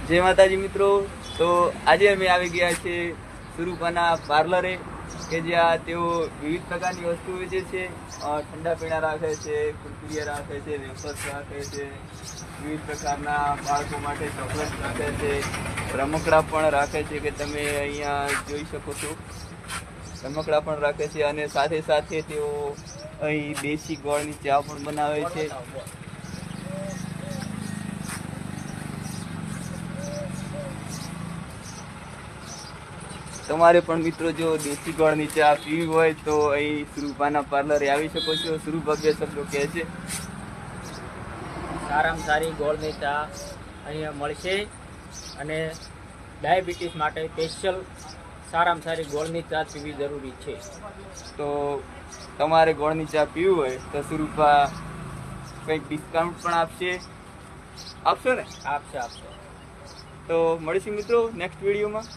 જય માતાજી મિત્રો. તો આજે અમે આવી ગયા છે સુરૂપાના પાર્લરે કે જ્યાં તેઓ વિવિધ પ્રકારની વસ્તુ વેચે છે. ઠંડા પીણા રાખે છે, કુરકુરિયા રાખે છે, વેફર્સ રાખે છે, વિવિધ પ્રકારના બાળકો માટે ચોકલેટ રાખે છે, રમકડા પણ રાખે છે કે તમે અહીંયા જોઈ શકો છો. રમકડા પણ રાખે છે અને સાથે સાથે તેઓ અહીં દેશી ગોળની ચા પણ બનાવે છે. તમારે પણ મિત્રો જો દેશી ગોળની ચા પીવી હોય તો અહીં સુરૂપાના પાર્લરે આવી શકો છો. સુરૂપા બે શબ્દો કહે છે. સારામાં સારી ગોળની ચા અહીંયા મળશે અને ડાયાબિટીસ માટે સ્પેશિયલ સારામાં સારી ગોળની ચા પીવી જરૂરી છે. તો તમારે ગોળની ચા પીવી હોય તો સુરૂપા કંઈક ડિસ્કાઉન્ટ પણ આપશો ને? આપશે. તો મળીશું મિત્રો નેક્સ્ટ વિડીયોમાં.